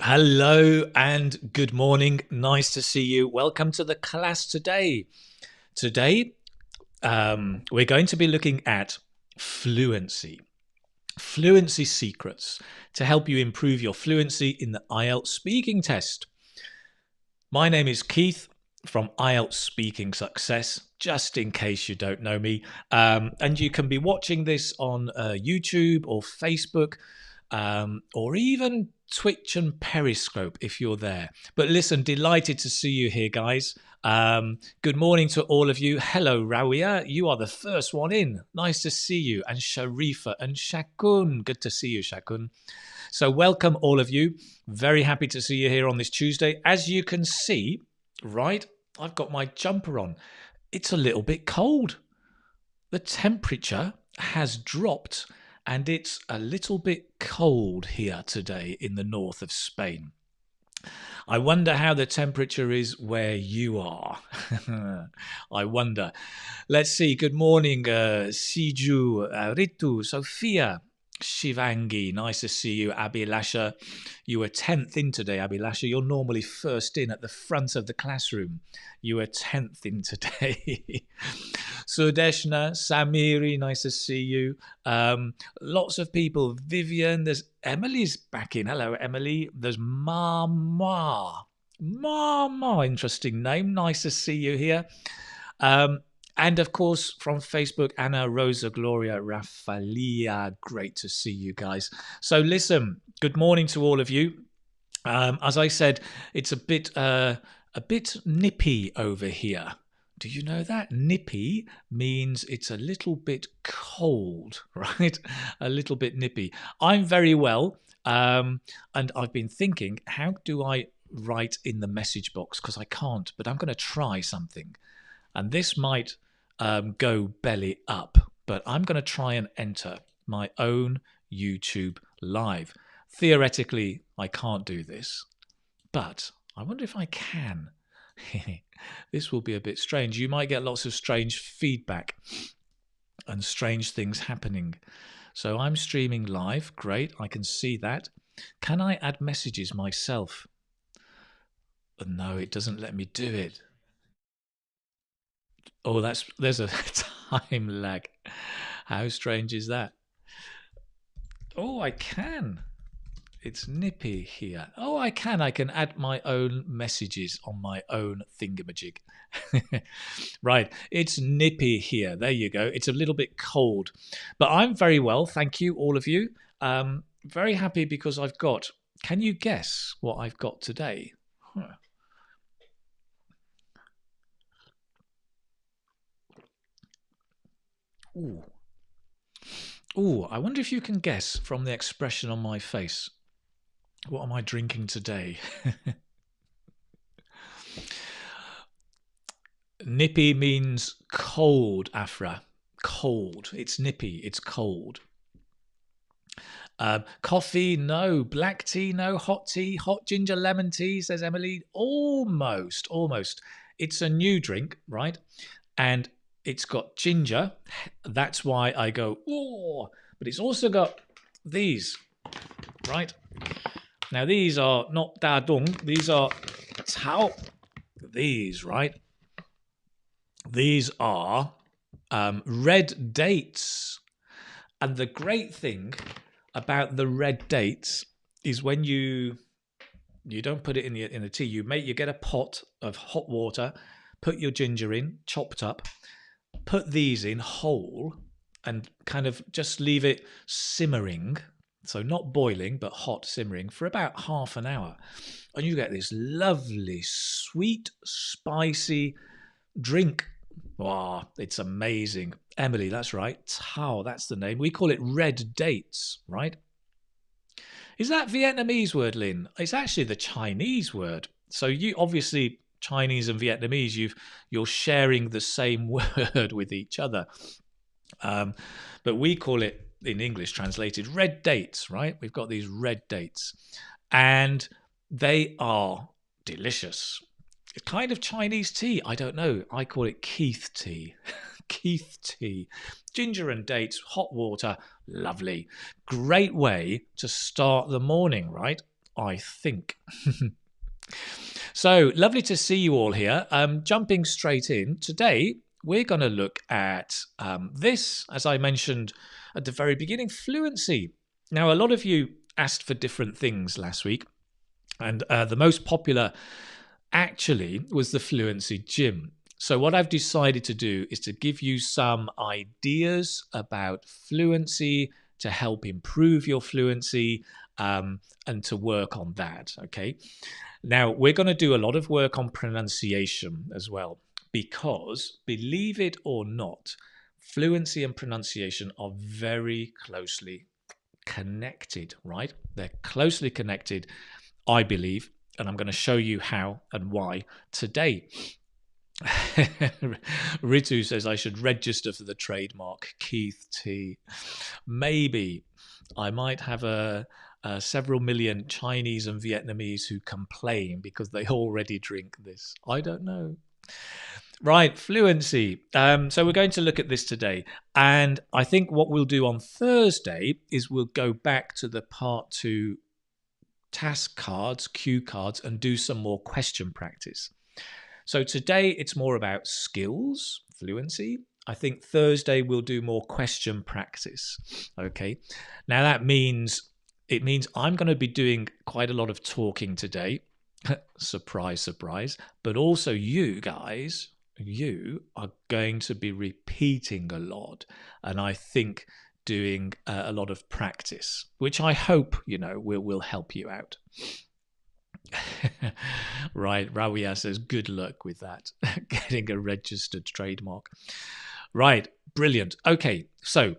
Hello and good morning. Nice to see you. Welcome to the class today. Today, we're going to be looking at fluency secrets to help you improve your fluency in the IELTS speaking test. My name is Keith from IELTS Speaking Success, just in case you don't know me. And you can be watching this on YouTube or Facebook or even Twitch and Periscope if you're there. But listen, delighted to see you here, guys. Good morning to all of you. Hello, Rawia. You are the first one in. Nice to see you. And Sharifa and Shakun. Good to see you, Shakun. So welcome all of you. Very happy to see you here on this Tuesday. As you can see, right, I've got my jumper on. It's a little bit cold. The temperature has dropped and it's a little bit cold here today in the north of Spain. I wonder how the temperature is where you are. I wonder. Let's see. Good morning, Siju, Ritu, Sophia, Shivangi. Nice to see you, Abhilasha. You were 10th in today, Abhilasha. You're normally first in at the front of the classroom. You were 10th in today. Sudeshna, Samiri, nice to see you. Lots of people. Vivian, there's Emily's back in. Hello, Emily. There's Mama. Mama, interesting name. Nice to see you here. And of course, from Facebook, Anna, Rosa, Gloria, Rafalia. Great to see you guys. So listen, good morning to all of you. As I said, it's a bit nippy over here. Do you know that? Nippy means it's a little bit cold, right? A little bit nippy. I'm very well, and I've been thinking, how do I write in the message box? Because I can't, but I'm going to try something. And this might go belly up, but I'm going to try and enter my own YouTube live. Theoretically, I can't do this, but I wonder if I can. This will be a bit strange. You might get lots of strange feedback and strange things happening. So I'm streaming live. Great, I can see that. Can I add messages myself? No, it doesn't let me do it. Oh, there's a time lag. How strange is that? Oh, I can. It's nippy here. Oh, I can add my own messages on my own thingamajig. Right, it's nippy here. There you go. It's a little bit cold, but I'm very well, thank you, all of you. Very happy because I've got. Can you guess what I've got today? Ooh. Ooh, I wonder if you can guess from the expression on my face. What am I drinking today? Nippy means cold, Afra. Cold. It's nippy. It's cold. Coffee, no. Black tea, no. Hot tea, hot ginger lemon tea, says Emily. Almost, almost. It's a new drink, right? And it's got ginger. That's why I go, oh. But it's also got these, right? Now, these are not da dung. These are tao. These, right? These are red dates. And the great thing about the red dates is when you don't put it in the tea. You get a pot of hot water, put your ginger in, chopped up, put these in whole, and kind of just leave it simmering. So not boiling, but hot, simmering for about half an hour. And you get this lovely, sweet, spicy drink. Wow, it's amazing. Emily, that's right. Tao, that's the name. We call it red dates, right? Is that Vietnamese word, Lynn? It's actually the Chinese word. So you obviously, Chinese and Vietnamese, you're sharing the same word with each other. But we call it, in English translated, red dates, right? We've got these red dates. And they are delicious. It's kind of Chinese tea. I don't know. I call it Keith tea. Keith tea. Ginger and dates, hot water, lovely. Great way to start the morning, right? I think. So lovely to see you all here. Jumping straight in, today we're going to look at this, as I mentioned at the very beginning, fluency. Now, a lot of you asked for different things last week, and the most popular actually was the Fluency Gym. So what I've decided to do is to give you some ideas about fluency to help improve your fluency and to work on that, okay? Now, we're going to do a lot of work on pronunciation as well, because believe it or not, fluency and pronunciation are very closely connected, right? They're closely connected, I believe, and I'm going to show you how and why today. Ritu says I should register for the trademark Keith T. Maybe I might have several million Chinese and Vietnamese who complain because they already drink this. I don't know. Right, fluency. So we're going to look at this today. And I think what we'll do on Thursday is we'll go back to the part 2 task cards, cue cards, and do some more question practice. So today it's more about skills, fluency. I think Thursday we'll do more question practice. Okay. Now it means I'm going to be doing quite a lot of talking today. Surprise, surprise. But also you guys, you are going to be repeating a lot. And I think doing a lot of practice, which I hope, will help you out. Right, Rawia says good luck with that, getting a registered trademark. Right, brilliant. Okay, so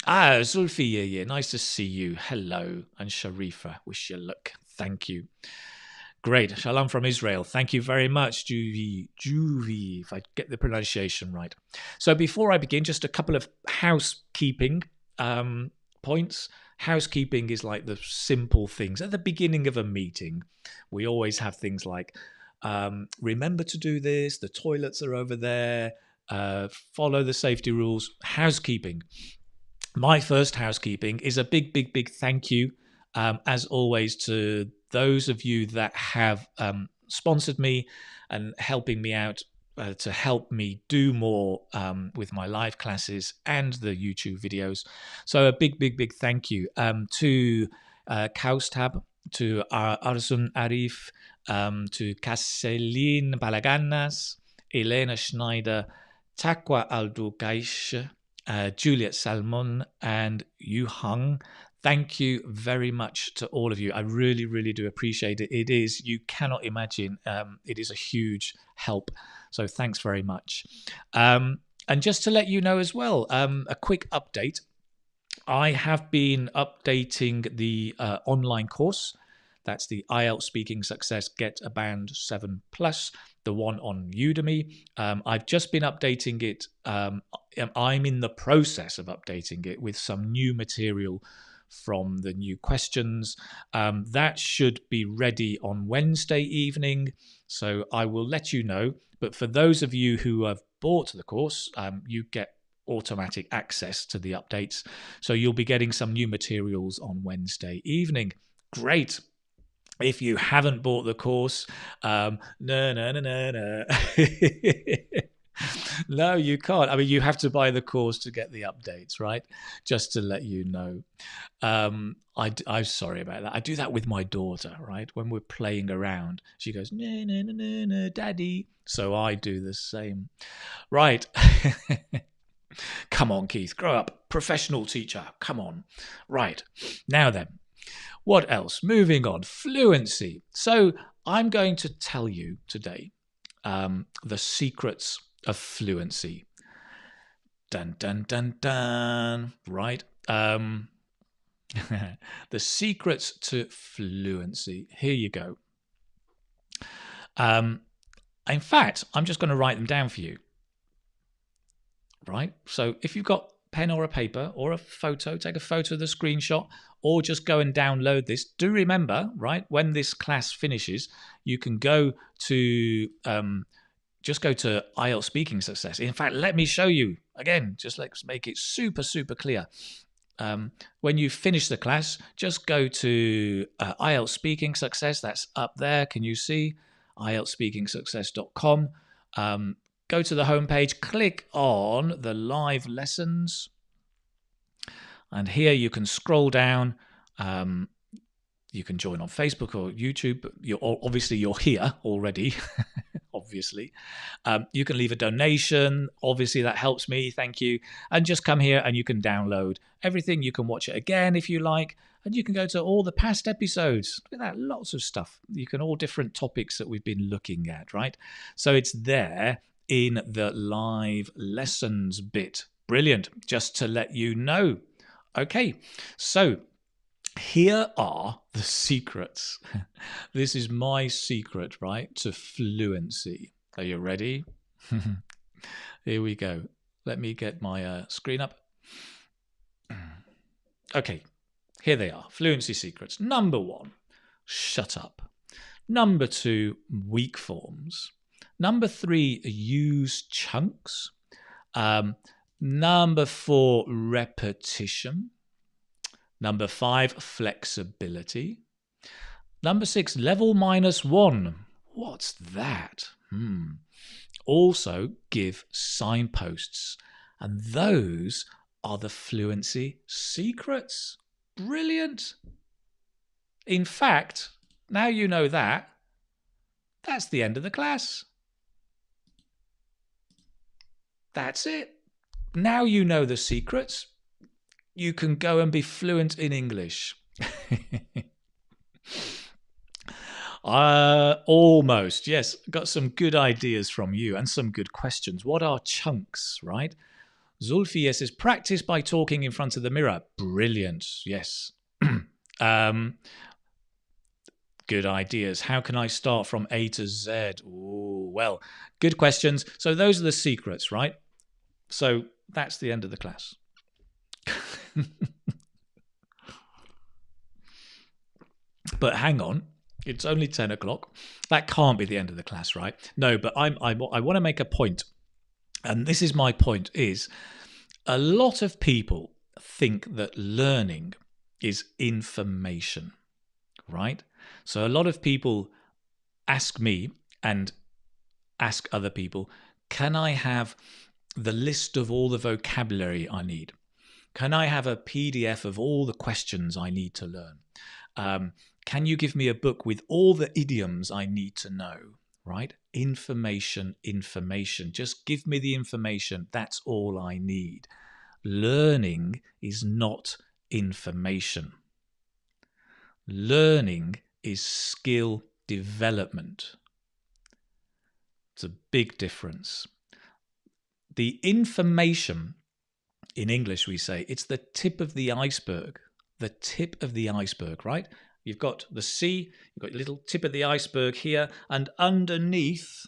Zulfi, nice to see you. Hello, and Sharifa, wish you luck. Thank you. Great, Shalom from Israel. Thank you very much, Juvi, if I get the pronunciation right. So before I begin, just a couple of housekeeping points. Housekeeping is like the simple things. At the beginning of a meeting, we always have things like, remember to do this, the toilets are over there, follow the safety rules. Housekeeping. My first housekeeping is a big, big, big thank you, as always, to those of you that have sponsored me and helping me out to help me do more with my live classes and the YouTube videos. So a big, big, big thank you to Kaustab, to Arzun Arif, to Kaselin Balaganas, Elena Schneider, Takwa Aldugaish, Juliet Salmon, and Yu Hung. Thank you very much to all of you. I really, really do appreciate it. It is, you cannot imagine, it is a huge help. So thanks very much. And just to let you know as well, a quick update. I have been updating the online course. That's the IELTS Speaking Success Get a Band 7 Plus, the one on Udemy. I've just been updating it. I'm in the process of updating it with some new material from the new questions. That should be ready on Wednesday evening, so I will let you know. But for those of you who have bought the course, you get automatic access to the updates. So you'll be getting some new materials on Wednesday evening. Great. If you haven't bought the course, no. No, you can't. I mean, you have to buy the course to get the updates, right? Just to let you know. I'm sorry about that. I do that with my daughter, right? When we're playing around, she goes, no, daddy. So I do the same. Right. Come on, Keith, grow up. Professional teacher. Come on. Right. Now then, what else? Moving on. Fluency. So I'm going to tell you today the secrets of fluency. Dun, dun, dun, dun. Right. The secrets to fluency. Here you go. In fact, I'm just going to write them down for you. Right. So if you've got pen or a paper or a photo, take a photo of the screenshot, or just go and download this. Do remember, right, when this class finishes, you can go to just go to IELTS Speaking Success. In fact, let me show you again. Just let's make it super, super clear. when you finish the class, just go to IELTS Speaking Success. That's up there. Can you see? IELTSSpeakingSuccess.com. Go to the homepage, click on the live lessons. And here you can scroll down. You can join on Facebook or YouTube. You're here already, obviously. You can leave a donation. Obviously, that helps me. Thank you. And just come here and you can download everything. You can watch it again if you like. And you can go to all the past episodes. Look at that, lots of stuff. You can, all different topics that we've been looking at, right? So it's there in the live lessons bit. Brilliant. Just to let you know. Okay, so here are the secrets. This is my secret, right, to fluency. Are you ready? Here we go. Let me get my screen up. Okay, here they are. Fluency secrets. Number 1, shut up. Number 2, weak forms. Number 3, use chunks. Number 4, repetition. Number 5, flexibility. Number 6, level -1. What's that? Also, give signposts. And those are the fluency secrets. Brilliant. In fact, now you know that, that's the end of the class. That's it. Now you know the secrets. You can go and be fluent in English. Almost, yes. Got some good ideas from you and some good questions. What are chunks, right? Zulfiye says, practice by talking in front of the mirror. Brilliant, yes. Good ideas. How can I start from A to Z? Ooh, well, good questions. So those are the secrets, right? So that's the end of the class. But hang on, it's only 10 o'clock. That can't be the end of the class, right? No, but I want to make a point. And this is my point, is a lot of people think that learning is information, right? So a lot of people ask me and ask other people, can I have the list of all the vocabulary I need? Can I have a PDF of all the questions I need to learn? Can you give me a book with all the idioms I need to know? Right? Information, information. Just give me the information. That's all I need. Learning is not information. Learning is skill development. It's a big difference. The information, in English we say, it's the tip of the iceberg. The tip of the iceberg, right? You've got the sea, you've got your little tip of the iceberg here, and underneath,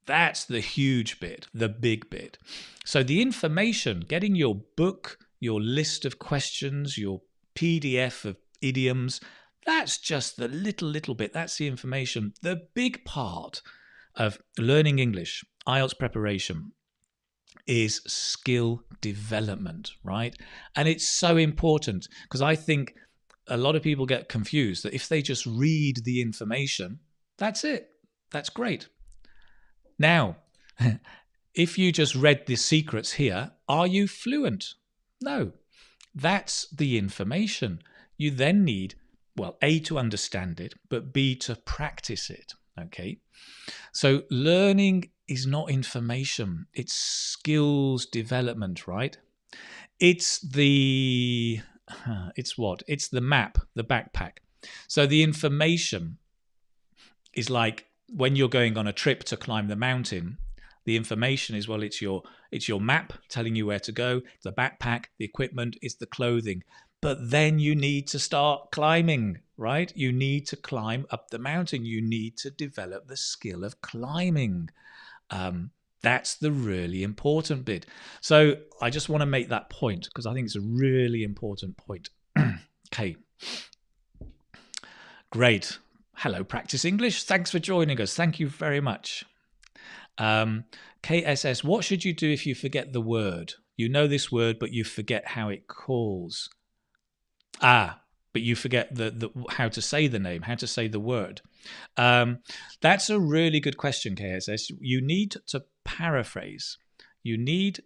that's the huge bit, the big bit. So the information, getting your book, your list of questions, your PDF of idioms, that's just the little bit. That's the information. The big part of learning English, IELTS preparation, is skill development, right? And it's so important because I think a lot of people get confused that if they just read the information, that's it. That's great. Now, if you just read the secrets here, are you fluent? No, that's the information. You then need, well, A, to understand it, but B, to practice it, okay? So learning is not information. It's skills development, right? It's what? It's the map, the backpack. So the information is like when you're going on a trip to climb the mountain, the information is, well, it's your map telling you where to go, the backpack, the equipment, it's the clothing. But then you need to start climbing, right? You need to climb up the mountain. You need to develop the skill of climbing. That's the really important bit. So I just want to make that point because I think it's a really important point. Okay. Great. Hello, Practice English. Thanks for joining us. Thank you very much. KSS, what should you do if you forget the word? You know this word, but you forget how it calls. Ah, but you forget the how to say the name, how to say the word. That's a really good question, KSS. You need to paraphrase. You need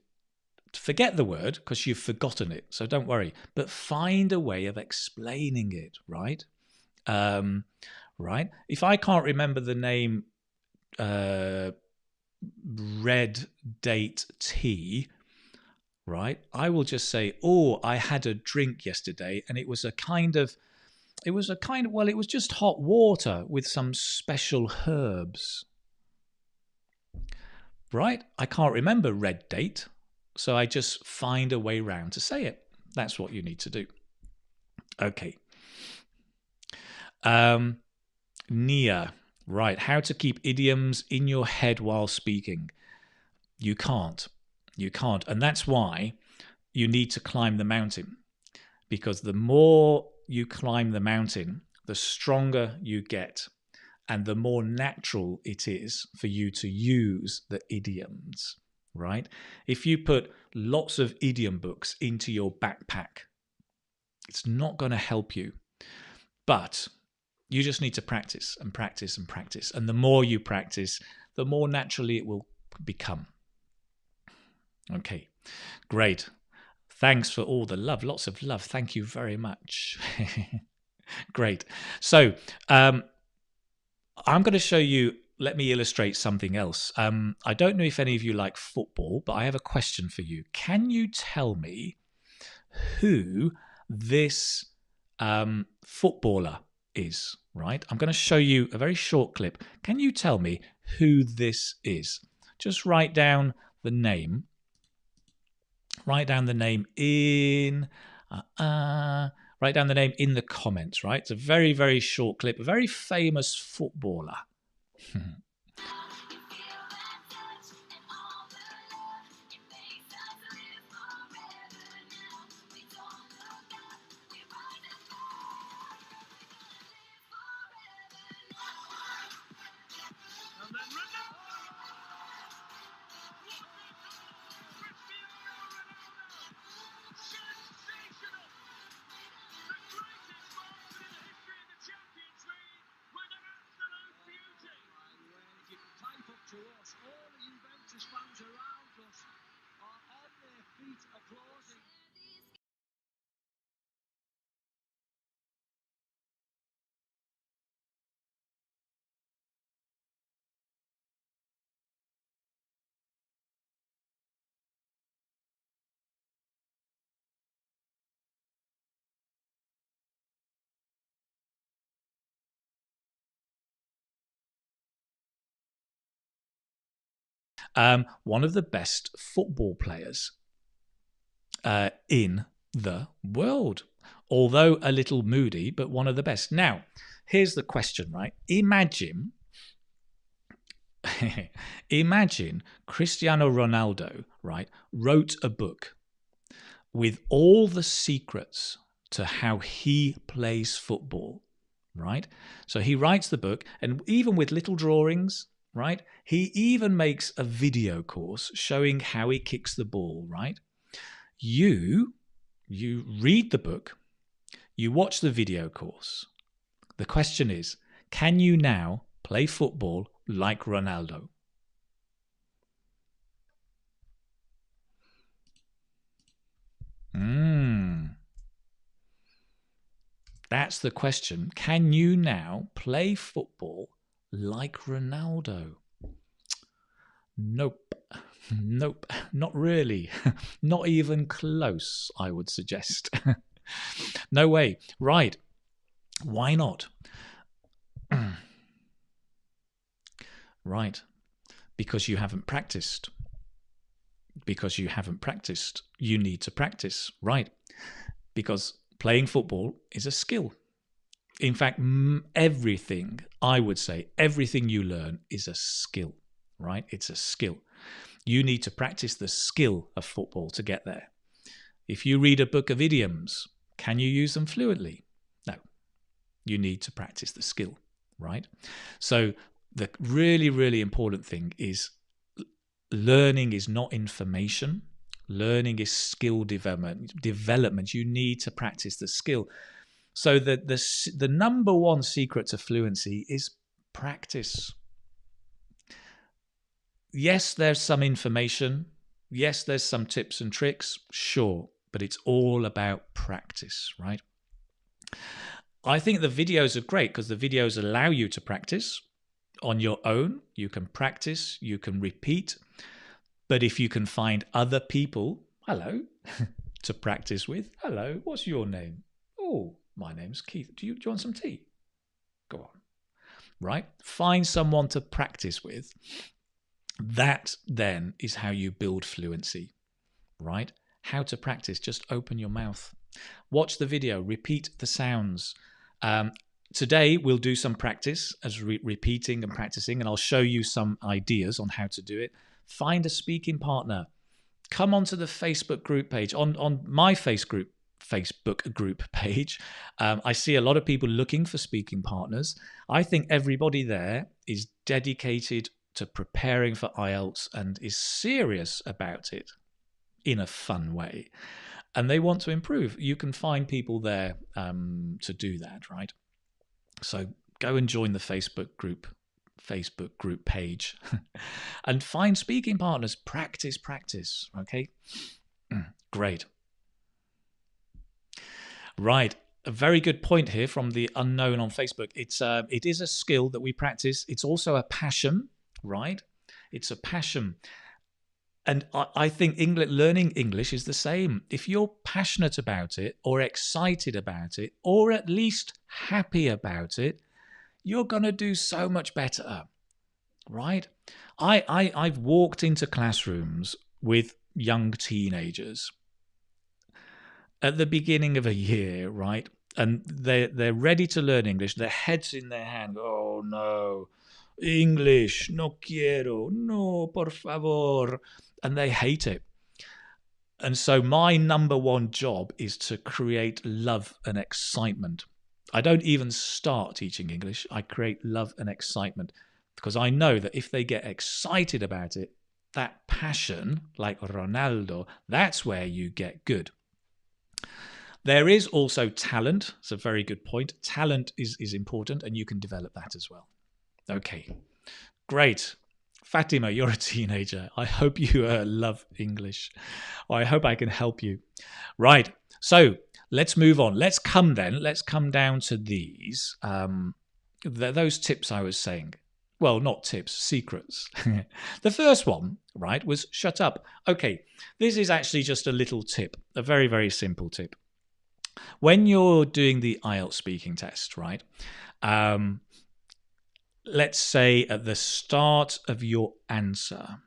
to forget the word because you've forgotten it. So don't worry, but find a way of explaining it, right? Right. If I can't remember the name red date tea, right, I will just say, oh, I had a drink yesterday and it was a kind of, well, it was just hot water with some special herbs. Right? I can't remember red date, so I just find a way round to say it. That's what you need to do. Okay. Nia, right. How to keep idioms in your head while speaking. You can't. You can't. And that's why you need to climb the mountain. Because the more you climb the mountain, the stronger you get. And the more natural it is for you to use the idioms, right? If you put lots of idiom books into your backpack, it's not going to help you. But you just need to practice and practice and practice. And the more you practice, the more naturally it will become. Okay, great. Thanks for all the love. Lots of love. Thank you very much. Great. So, I'm going to show you, let me illustrate something else. I don't know if any of you like football, but I have a question for you. Can you tell me who this footballer is, right? I'm going to show you a very short clip. Can you tell me who this is? Just write down the name. Write down the name in... write down the name in the comments, right? It's a very, very short clip. A very famous footballer. To us, all the Juventus fans around us are on their feet applauding. One of the best football players in the world. Although a little moody, but one of the best. Now, here's the question, right? Imagine Cristiano Ronaldo, right, wrote a book with all the secrets to how he plays football, right? So he writes the book, and even with little drawings, right? He even makes a video course showing how he kicks the ball, right? You read the book, you watch the video course. The question is, can you now play football like Ronaldo? That's the question. Can you now play football like Ronaldo? Nope. Nope. Not really. Not even close, I would suggest. No way. Right. Why not? Right. Because you haven't practiced. Because you haven't practiced. You need to practice. Right. Because playing football is a skill. In fact, everything, I would say, everything you learn is a skill, right? It's a skill. You need to practice the skill of football to get there. If you read a book of idioms, can you use them fluently? No. You need to practice the skill, right? So the really, really important thing is learning is not information. Learning is skill development. You need to practice the skill. So the number one secret to fluency is practice. Yes, there's some information. Yes, there's some tips and tricks. Sure, but it's all about practice, right? I think the videos are great because the videos allow you to practice on your own. You can practice, you can repeat. But if you can find other people, hello, to practice with, hello, what's your name? Oh, my name's Keith. Do you want some tea? Go on. Right? Find someone to practice with. That then is how you build fluency, right? How to practice. Just open your mouth. Watch the video. Repeat the sounds. Today, we'll do some practice as repeating and practicing, and I'll show you some ideas on how to do it. Find a speaking partner. Come onto the Facebook group page. On my Facebook group page, I see a lot of people looking for speaking partners. I think everybody there is dedicated to preparing for IELTS and is serious about it in a fun way. And they want to improve. You can find people there to do that, right? So go and join the Facebook group page and find speaking partners. Practice. Okay, great. Right, a very good point here from the unknown on Facebook. It is a skill that we practice. It's also a passion, right? It's a passion. And I think learning English is the same. If you're passionate about it or excited about it or at least happy about it, you're going to do so much better, right? I've walked into classrooms with young teenagers at the beginning of a year, right? And they're ready to learn English. Their heads in their hand. Oh, no. English. No quiero. No, por favor. And they hate it. And so my number one job is to create love and excitement. I don't even start teaching English. I create love and excitement because I know that if they get excited about it, that passion, like Ronaldo, that's where you get good. There is also talent. It's a very good point. Talent is important and you can develop that as well. Okay, great. Fatima, you're a teenager. I hope you love English. I hope I can help you. Right, so let's move on. Let's come down to these. Those tips I was saying. Well, not tips, secrets. The first one, right, was shut up. Okay, this is actually just a little tip, a very, very simple tip. When you're doing the IELTS speaking test, right, let's say at the start of your answer,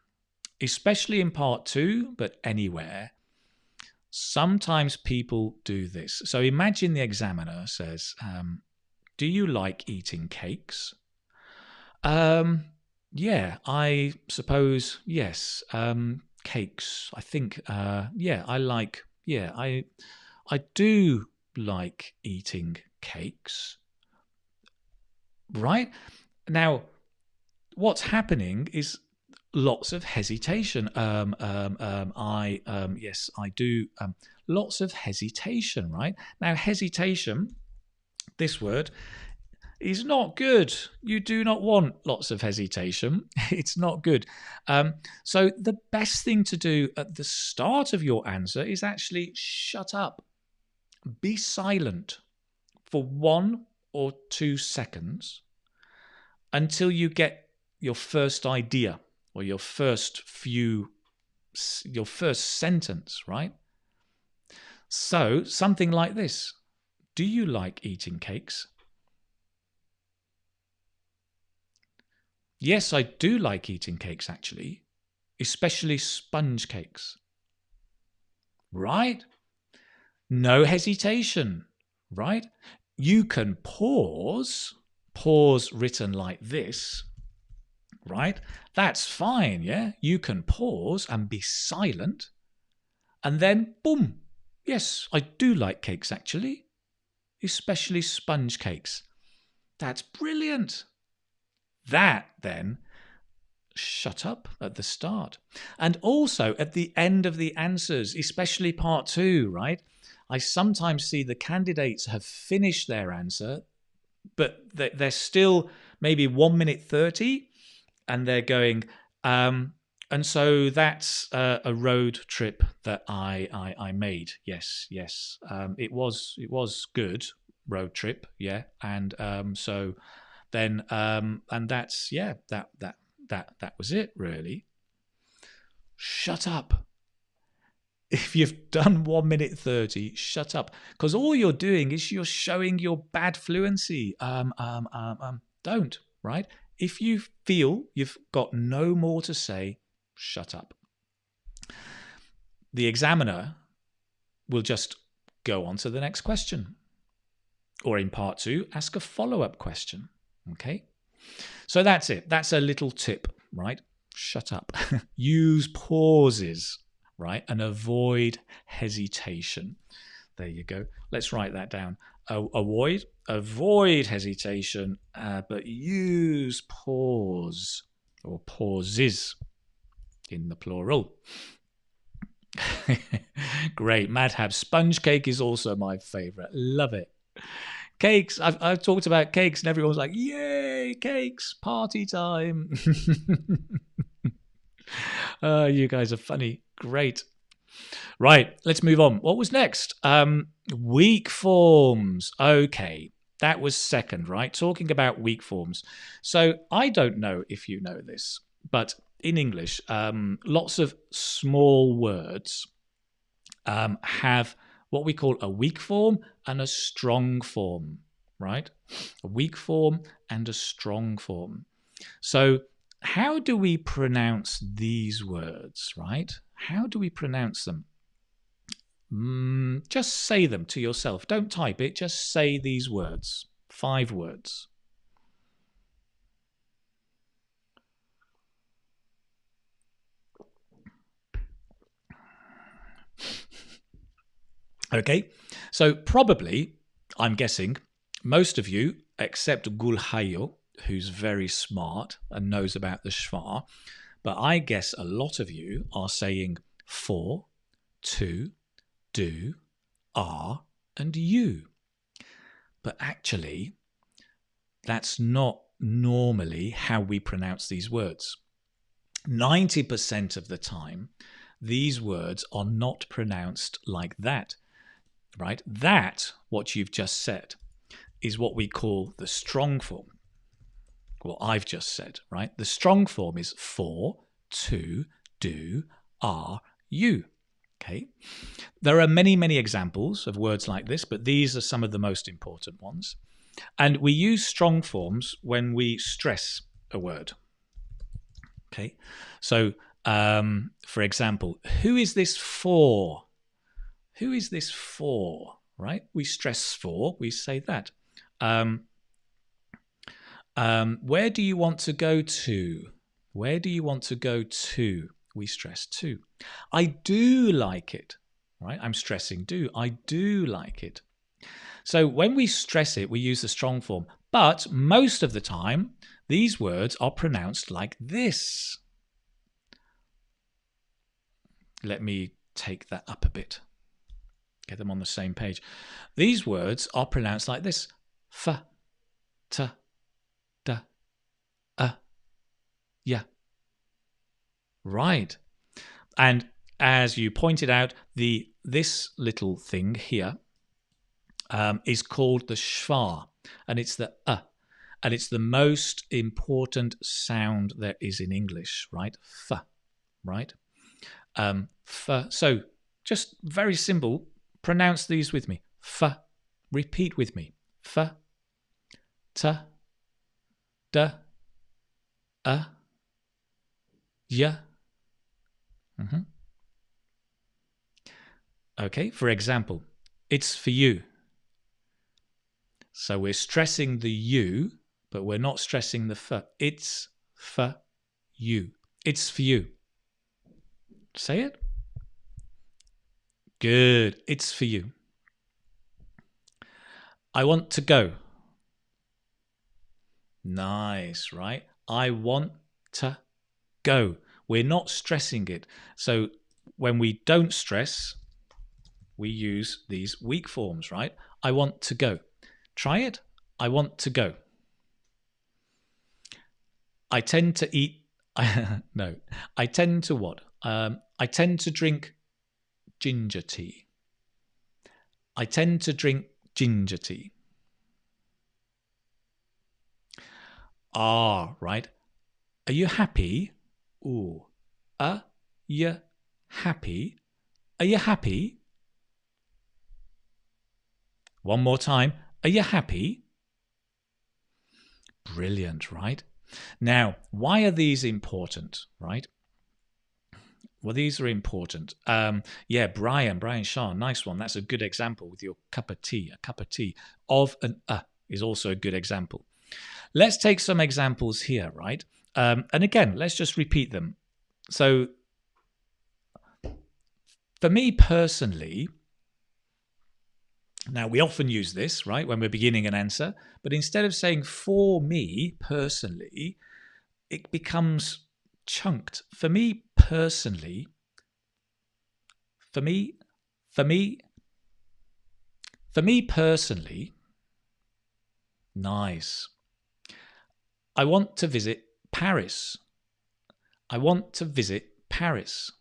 especially in part 2, but anywhere, sometimes people do this. So imagine the examiner says, do you like eating cakes? Yeah, I suppose, yes. Cakes, I think, yeah, I do like eating cakes. Right? Now, what's happening is lots of hesitation. Yes, I do. Lots of hesitation, right? Now, hesitation, this word, is not good. You do not want lots of hesitation. It's not good. So the best thing to do at the start of your answer is actually shut up. Be silent for 1 or 2 seconds until you get your first idea or your first sentence, right? So something like this. Do you like eating cakes? Yes, I do like eating cakes, actually, especially sponge cakes. Right? No hesitation, right? You can pause written like this, right? That's fine, yeah? You can pause and be silent, and then, boom, yes, I do like cakes, actually, especially sponge cakes. That's brilliant. That, then, shut up at the start. And also at the end of the answers, especially part 2, right? I sometimes see the candidates have finished their answer, but they're still maybe 1 minute 30, and they're going, and so that's a road trip that I made. Yes. It was good road trip. Yeah. And so then and that's that was it really. Shut up. If you've done 1 minute 30, shut up, because all you're doing is you're showing your bad fluency. Don't, right? If you feel you've got no more to say, shut up. The examiner will just go on to the next question, or in part 2, ask a follow-up question. Okay? So that's it. That's a little tip, right? Shut up. Use pauses, right? And avoid hesitation. There you go. Let's write that down. Avoid hesitation, but use pause or pauses in the plural. Great. Madhab. Sponge cake is also my favorite. Love it. Cakes. I've talked about cakes and everyone's like, yay, cakes, party time. You guys are funny. Great. Right, let's move on. What was next? Weak forms. Okay, that was second, right? Talking about weak forms. So I don't know if you know this, but in English, lots of small words have what we call a weak form and a strong form, right? A weak form and a strong form. So how do we pronounce these words, right? How do we pronounce them? Just say them to yourself. Don't type it. Just say these words. 5 words. Okay, so probably, I'm guessing, most of you, except Gulhayo, who's very smart and knows about the schwa, but I guess a lot of you are saying for, to, do, are, and you. But actually, that's not normally how we pronounce these words. 90% of the time, these words are not pronounced like that. Right? That, what you've just said, is what we call the strong form. What I've just said, right? The strong form is for, to, do, are, you. Okay? There are many, many examples of words like this, but these are some of the most important ones. And we use strong forms when we stress a word. Okay? So, for example, who is this for? Who is this for? Right? We stress for, we say that. Where do you want to go to? Where do you want to go to? We stress to. I do like it. Right? I'm stressing do. I do like it. So when we stress it, we use the strong form. But most of the time, these words are pronounced like this. Let me take that up a bit. Get them on the same page. These words are pronounced like this. F, t, d, ya. Right. And as you pointed out, this little thing here is called the schwa, and it's the and it's the most important sound there is in English, right? F, right? F. So just very simple. Pronounce these with me. F. Repeat with me. F, t, d, ya. Okay, for example, it's for you. So we're stressing the you, but we're not stressing the f. It's for you. It's for you. Say it. Good. It's for you. I want to go. Nice, right? I want to go. We're not stressing it. So when we don't stress, we use these weak forms, right? I want to go. Try it. I want to go. I tend to eat. No. I tend to what? I tend to drink ginger tea. I tend to drink ginger tea. Right? Are you happy? Ooh. Are you happy? Are you happy? One more time. Are you happy? Brilliant, right? Now, why are these important, right? Well, these are important. Brian Shaw, nice one. That's a good example with your cup of tea. A cup of tea of an is also a good example. Let's take some examples here, right? And again, let's just repeat them. So, for me personally, now we often use this, right, when we're beginning an answer, but instead of saying for me personally, it becomes chunked. For me personally, for me personally, nice. I want to visit Paris. I want to visit Paris.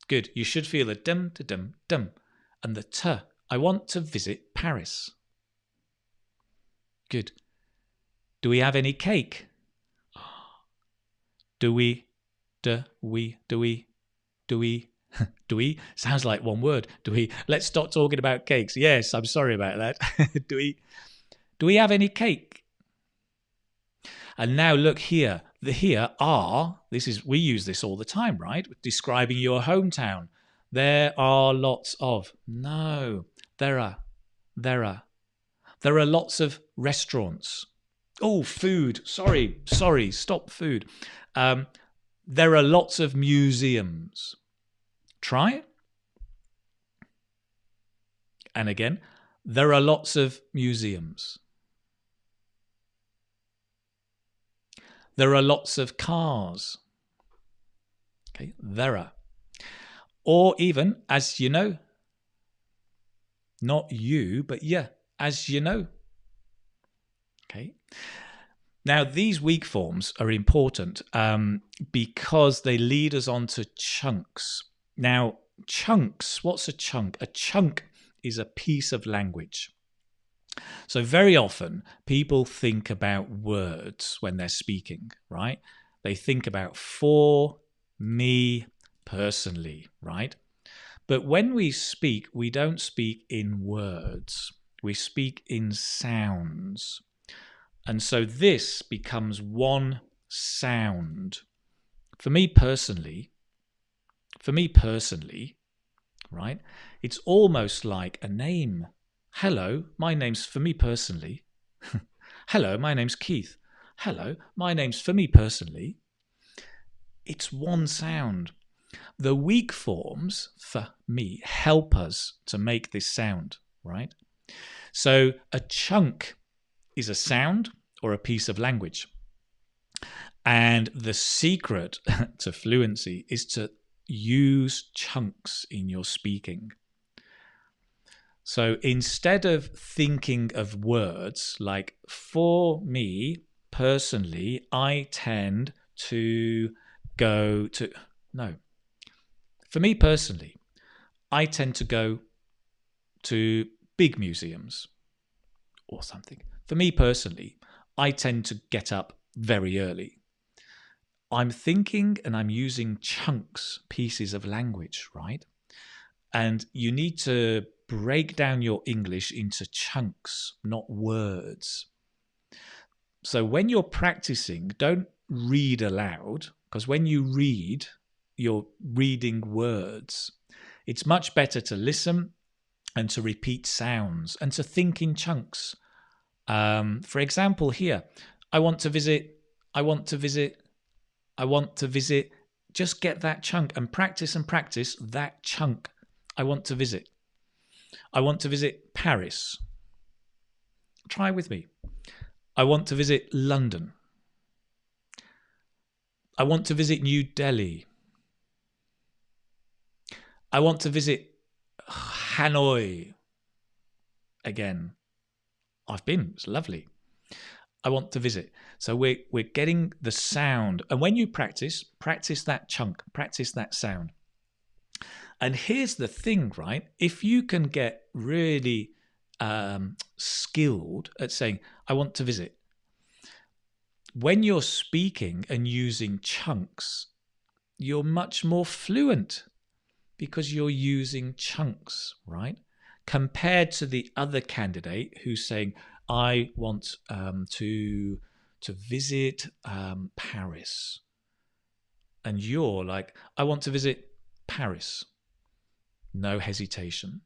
Good. You should feel a dum to dum dum and the t. I want to visit Paris. Good. Do we have any cake? Do we? Sounds like one word. Do we? Let's stop talking about cakes. Yes, I'm sorry about that. Do we have any cake? And now look here. The here are, we use this all the time, right? Describing your hometown. There are lots of. No, there are lots of restaurants. Oh, food. Sorry, stop food. There are lots of museums. Try it. And again, there are lots of museums. There are lots of cars. Okay, there are. Or even, as you know. Not you, but yeah, as you know. Okay. Now, these weak forms are important because they lead us on to chunks. Now, chunks, what's a chunk? A chunk is a piece of language. So very often people think about words when they're speaking, right? They think about for me personally, right? But when we speak, we don't speak in words. We speak in sounds. And so this becomes one sound. For me personally, right? It's almost like a name. Hello, my name's for me personally. Hello, my name's Keith. Hello, my name's for me personally. It's one sound. The weak forms for me help us to make this sound, right? So a chunk is a sound or a piece of language. And the secret to fluency is to use chunks in your speaking. So instead of thinking of words like, for me personally, I tend to go to... No. For me personally, I tend to go to big museums or something. For me personally, I tend to get up very early. I'm thinking and I'm using chunks, pieces of language, right? And you need to break down your English into chunks, not words. So when you're practicing, don't read aloud, because when you read, you're reading words. It's much better to listen and to repeat sounds and to think in chunks. For example, here, I want to visit. Just get that chunk and practice that chunk. I want to visit. I want to visit Paris. Try with me. I want to visit London. I want to visit New Delhi. I want to visit Hanoi. Again, I've been. It's lovely. I want to visit. So we're getting the sound. And when you practice that chunk, practice that sound. And here's the thing, right? If you can get really skilled at saying, I want to visit, when you're speaking and using chunks, you're much more fluent because you're using chunks, right? Compared to the other candidate who's saying, I want to visit Paris. And you're like, I want to visit Paris. No hesitation.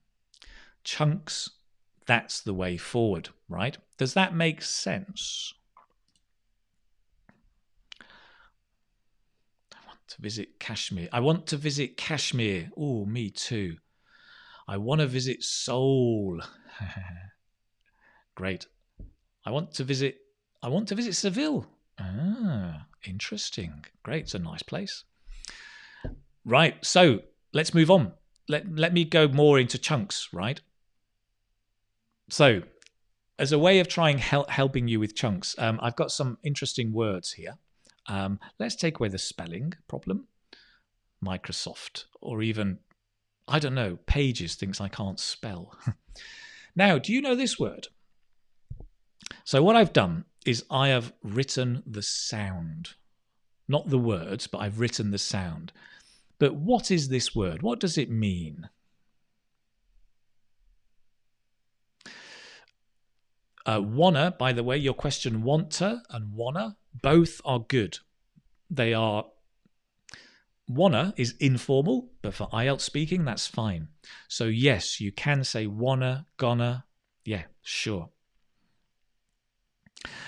Chunks, that's the way forward, right? Does that make sense? I want to visit Kashmir. I want to visit Kashmir. Oh, me too. I want to visit Seoul. Great. I want to visit Seville. Ah, interesting. Great. It's a nice place. Right. So let's move on. Let me go more into chunks, right? So as a way of trying helping you with chunks, I've got some interesting words here. Let's take away the spelling problem. Microsoft, or even, I don't know, Pages thinks I can't spell. Now, do you know this word? So what I've done is I have written the sound. Not the words, but I've written the sound. But what is this word? What does it mean? Wanna, by the way, your question wanter and wanna, both are good. They are, wanna is informal, but for IELTS speaking, that's fine. So yes, you can say wanna, gonna, yeah, sure.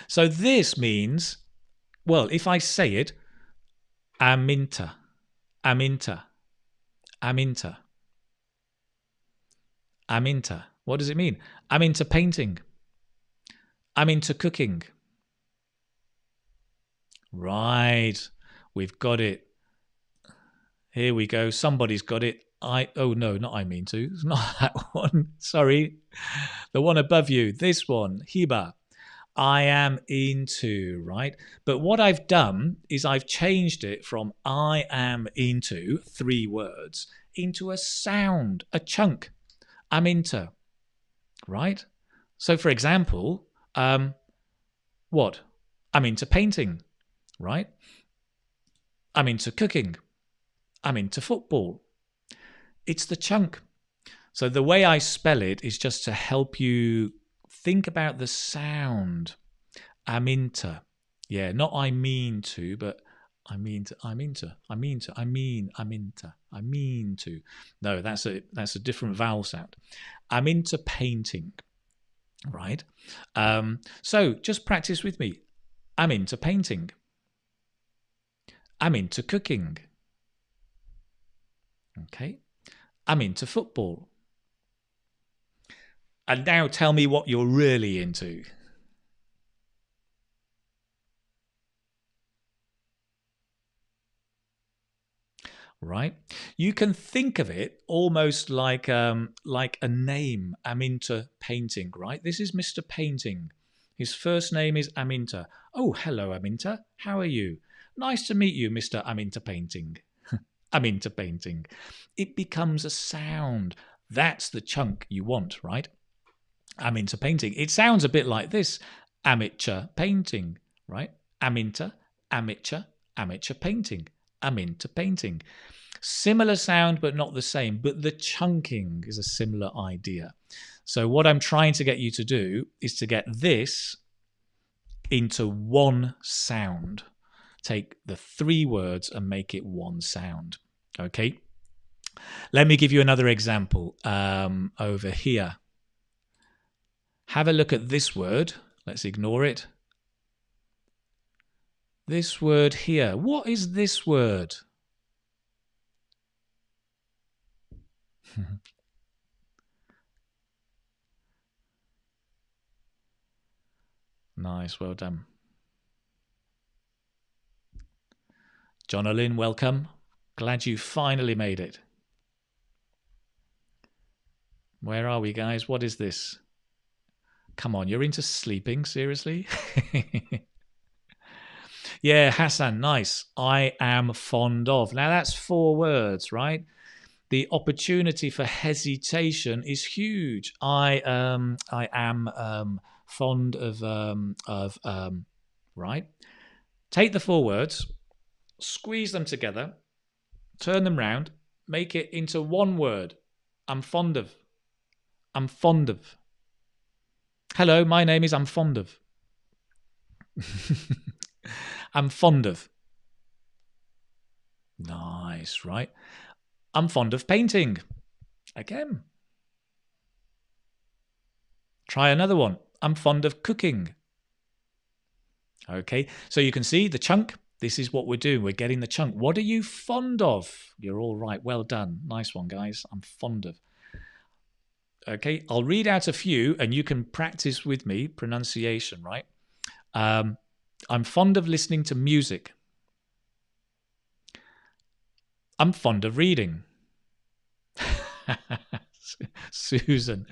So this means, well, if I say it, aminta, aminta, aminta, aminta. What does it mean? I'm into painting. I'm into cooking. Right. We've got it. Here we go. Somebody's got it. Oh no, not I mean to. It's not that one. Sorry. The one above you. This one. Hiba. I am into, right? But what I've done is I've changed it from I am into, 3 words, into a sound, a chunk. I'm into, right? So for example, what? I'm into painting, right? I'm into cooking. I'm into football. It's the chunk. So the way I spell it is just to help you think about the sound. I'm into. Yeah, not I mean to, but I mean to, I'm into, I mean to, I mean, I'm into, I mean to. No, that's a different vowel sound. I'm into painting, right? So just practice with me. I'm into painting. I'm into cooking. Okay. I'm into football. And now tell me what you're really into. Right? You can think of it almost like a name. Aminta Painting, right? This is Mr. Painting. His first name is Aminta. Oh, hello, Aminta. How are you? Nice to meet you, Mr. Aminta Painting. Aminta Painting. It becomes a sound. That's the chunk you want, right? Aminta Painting. It sounds a bit like this. Amateur painting, right? Aminta, amateur, amateur painting. Aminta Painting. Similar sound, but not the same. But the chunking is a similar idea. So what I'm trying to get you to do is to get this into one sound. Take the 3 words and make it one sound. Okay? Let me give you another example over here. Have a look at this word. Let's ignore it. This word here. What is this word? Nice, well done. Jonalyn, welcome. Glad you finally made it. Where are we, guys? What is this? Come on, you're into sleeping, seriously? Yeah, Hassan, nice. I am fond of. Now that's 4 words, right? The opportunity for hesitation is huge. I am fond of right. Take the 4 words, squeeze them together, turn them round, make it into 1 word. I'm fond of. I'm fond of. Hello, my name is I'm fond of. I'm fond of. Nice, right? I'm fond of painting. Again. Try another one. I'm fond of cooking. Okay, so you can see the chunk. This is what we're doing. We're getting the chunk. What are you fond of? You're all right. Well done. Nice one, guys. I'm fond of. Okay, I'll read out a few and you can practice with me pronunciation, right? I'm fond of listening to music. I'm fond of reading. Susan.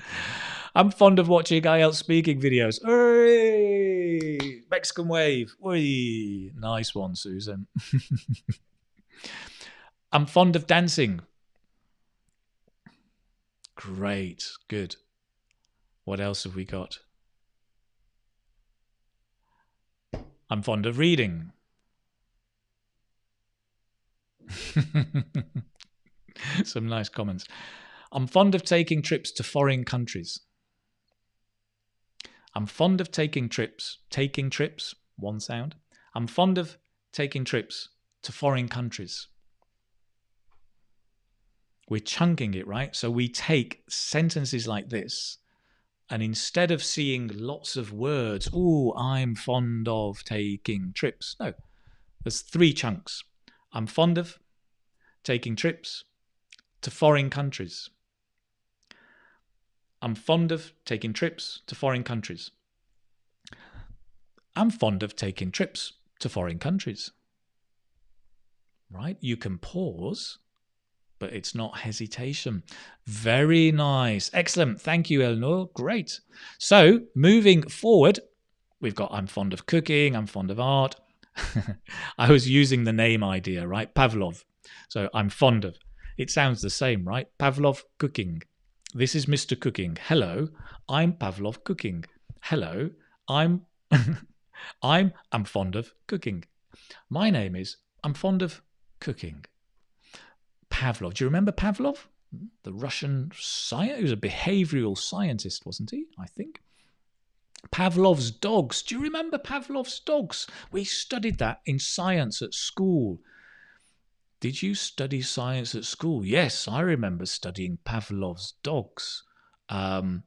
I'm fond of watching IELTS speaking videos. Hey! Mexican wave. Whee! Nice one, Susan. I'm fond of dancing. Great. Good. What else have we got? I'm fond of reading. Some nice comments. I'm fond of taking trips to foreign countries. I'm fond of taking trips. Taking trips, one sound. I'm fond of taking trips to foreign countries. We're chunking it, right? So we take sentences like this, and instead of seeing lots of words, oh, I'm fond of taking trips. No, there's 3 chunks. I'm fond of taking trips to foreign countries. I'm fond of taking trips to foreign countries. I'm fond of taking trips to foreign countries. Right? You can pause, but it's not hesitation. Very nice. Excellent. Thank you, Eleanor. Great. So moving forward, we've got I'm fond of cooking. I'm fond of art. I was using the name idea, right? Pavlov. So I'm fond of. It sounds the same, right? Pavlov cooking. This is Mr. Cooking. Hello, I'm Pavlov cooking. Hello, I'm I'm fond of cooking. My name is I'm fond of cooking. Pavlov. Do you remember Pavlov? The Russian scientist. He was a behavioral scientist, wasn't he? I think. Pavlov's dogs. Do you remember Pavlov's dogs? We studied that in science at school. Did you study science at school? Yes, I remember studying Pavlov's dogs. I'm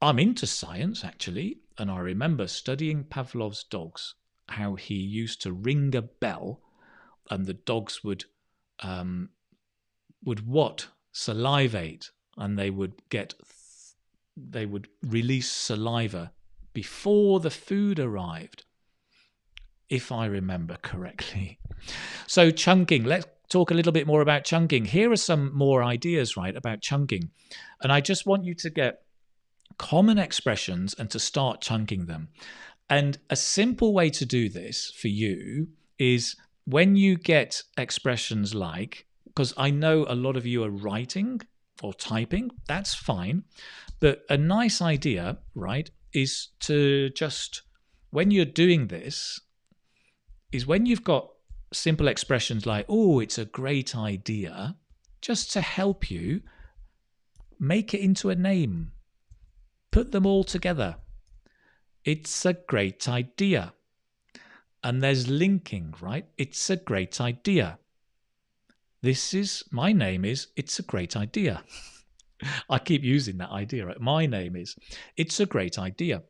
into science, actually, and I remember studying Pavlov's dogs, how he used to ring a bell and the dogs would salivate, and they would release saliva before the food arrived, if I remember correctly. So chunking, let's talk a little bit more about chunking. Here are some more ideas, right, about chunking. And I just want you to get common expressions and to start chunking them. And a simple way to do this for you is when you get expressions like, because I know a lot of you are writing or typing, that's fine. But a nice idea, right, is to just, when you're doing this, is when you've got simple expressions like, oh, it's a great idea, just to help you make it into a name. Put them all together. It's a great idea. And there's linking, right? It's a great idea. My name is, it's a great idea. I keep using that idea, right? My name is, it's a great idea.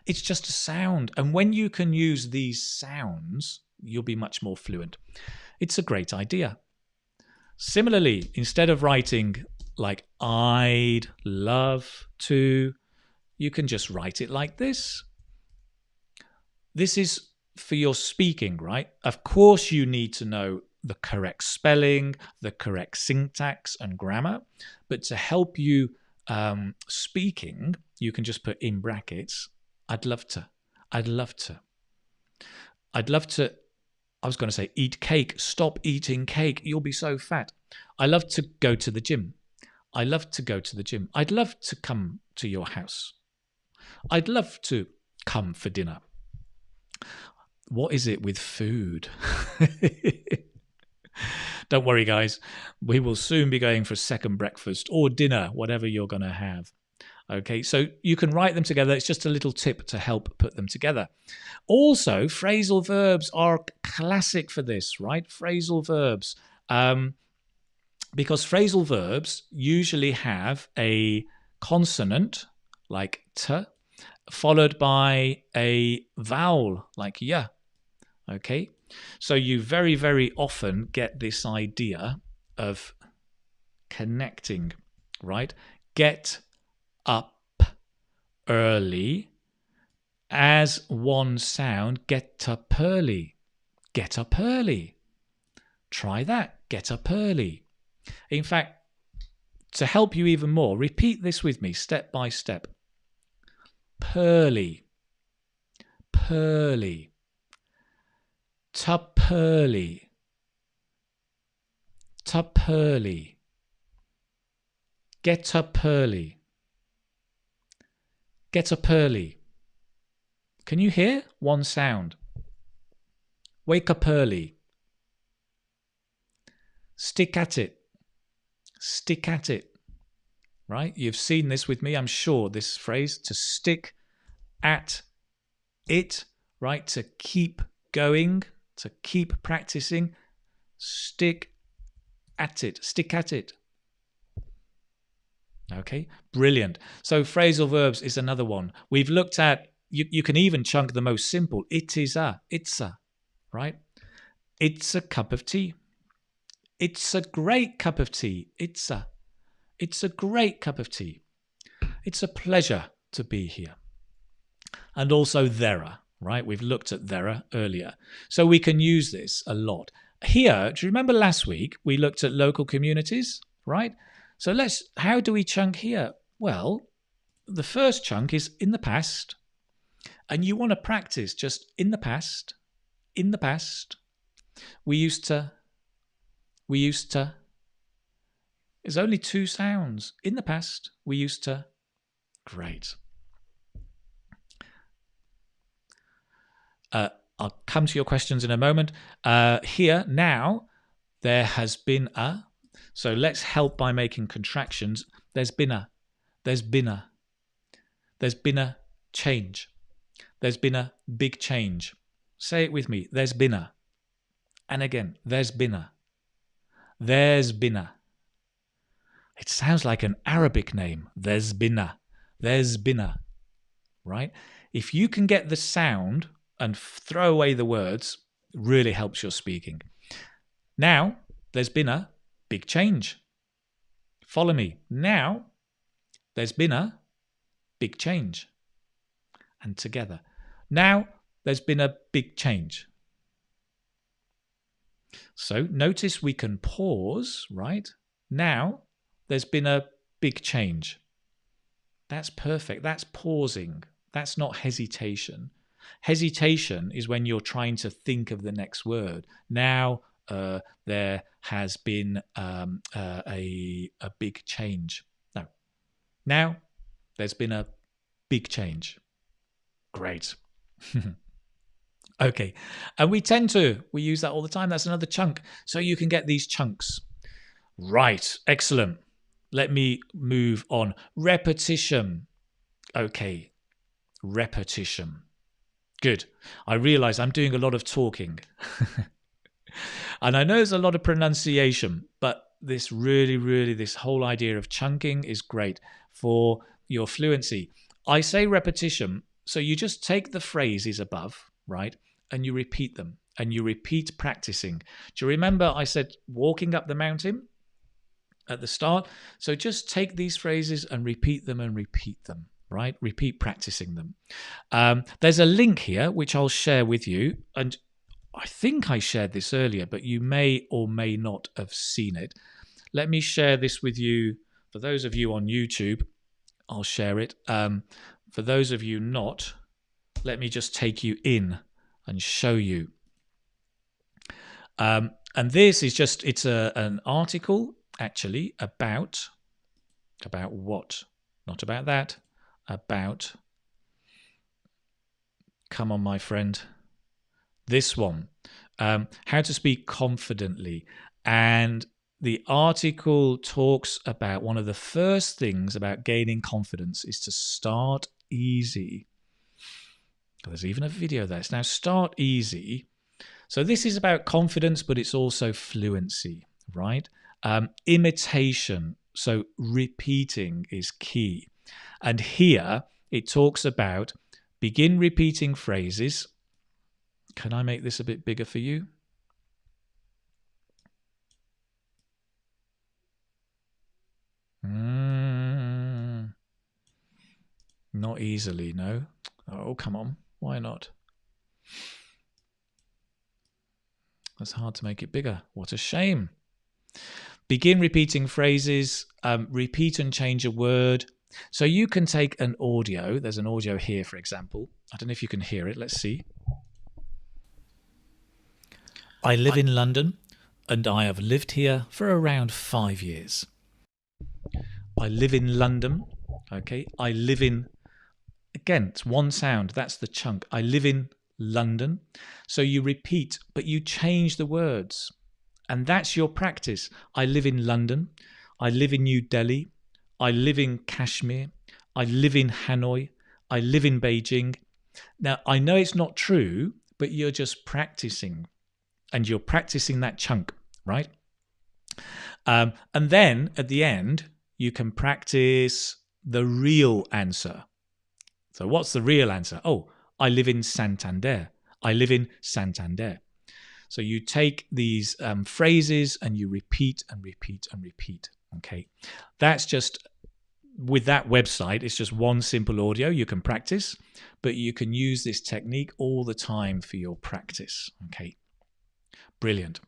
It's just a sound. And when you can use these sounds, you'll be much more fluent. It's a great idea. Similarly, instead of writing like I'd love to, you can just write it like this. This is for your speaking, right? Of course, you need to know the correct spelling, the correct syntax and grammar. But to help you speaking, you can just put in brackets, I'd love to. I'd love to. I'd love to. I was going to say eat cake. Stop eating cake. You'll be so fat. I love to go to the gym. I love to go to the gym. I'd love to come to your house. I'd love to come for dinner. What is it with food? Don't worry, guys. We will soon be going for second breakfast or dinner, whatever you're going to have. Okay, so you can write them together. It's just a little tip to help put them together. Also, phrasal verbs are classic for this, right? Phrasal verbs. Because phrasal verbs usually have a consonant, like t, followed by a vowel, like ya. Okay? So you very, very often get this idea of connecting, right? Get up early as one sound. Get up early. Get up early. Try that. Get up early. In fact, to help you even more, repeat this with me step by step. Pearly. Pearly. Tup early. Tup early. Get up early. Get up early. Can you hear one sound? Wake up early. Stick at it. Stick at it. Right? You've seen this with me, I'm sure, this phrase, to stick at it, right? To keep going, to keep practicing. Stick at it. Stick at it. Okay, brilliant. So phrasal verbs is another one. We've looked at, you can even chunk the most simple. It is a, it's a, right? It's a cup of tea. It's a great cup of tea. It's a great cup of tea. It's a pleasure to be here. And also there are, right? We've looked at there are earlier. So we can use this a lot. Here, do you remember last week we looked at local communities, right? So how do we chunk here? Well, the first chunk is in the past. And you want to practice just in the past. In the past. We used to. There's only two sounds. In the past, we used to. Great. I'll come to your questions in a moment. Here, now, there has been a. So let's help by making contractions. There's been a. There's been a. There's been a change. There's been a big change. Say it with me. There's been a. And again, there's been a. There's been a. It sounds like an Arabic name. There's been a. There's been a. Right? If you can get the sound and throw away the words, it really helps your speaking. Now, there's been a big change. Follow me. Now, there's been a big change. And together. Now, there's been a big change. So notice we can pause, right? Now, there's been a big change. That's perfect. That's pausing. That's not hesitation. Hesitation is when you're trying to think of the next word. Now, there has been a big change. No. Now, there's been a big change. Great. Okay. And we use that all the time. That's another chunk. So you can get these chunks. Right. Excellent. Let me move on. Repetition. Okay. Repetition. Good. I realize I'm doing a lot of talking. And I know there's a lot of pronunciation, but this whole idea of chunking is great for your fluency. I say repetition, so you just take the phrases above, right? And you repeat them, and you repeat practicing. Do you remember I said walking up the mountain at the start? So just take these phrases and repeat them and repeat them. right? Repeat practicing them. There's a link here which I'll share with you, and I think I shared this earlier, but you may or may not have seen it. Let me share this with you. For those of you on YouTube, I'll share it. For those of you not, let me just take you in and show you. And this is just, it's an article actually about what? Not about that, about, come on my friend, this one, how to speak confidently. And the article talks about one of the first things about gaining confidence is to start easy. There's even a video there. It's now start easy. So this is about confidence, but it's also fluency, right? Imitation. So repeating is key. And here it talks about begin repeating phrases. Can I make this a bit bigger for you? Not easily, no. Oh, come on. Why not? It's hard to make it bigger. What a shame. Begin repeating phrases. Repeat and change a word. So you can take an audio. There's an audio here, for example. I don't know if you can hear it. Let's see. I live in London, and I have lived here for around 5 years. I live in London. Okay. I live in, again, it's one sound. That's the chunk. I live in London. So you repeat, but you change the words. And that's your practice. I live in London. I live in New Delhi. I live in Kashmir. I live in Hanoi. I live in Beijing. Now, I know it's not true, but you're just practicing. And you're practicing that chunk, right? And then at the end, you can practice the real answer. So what's the real answer? Oh, I live in Santander. I live in Santander. So you take these phrases and you repeat and repeat and repeat. Okay, that's just, with that website, it's just one simple audio you can practice, but you can use this technique all the time for your practice. Okay, brilliant.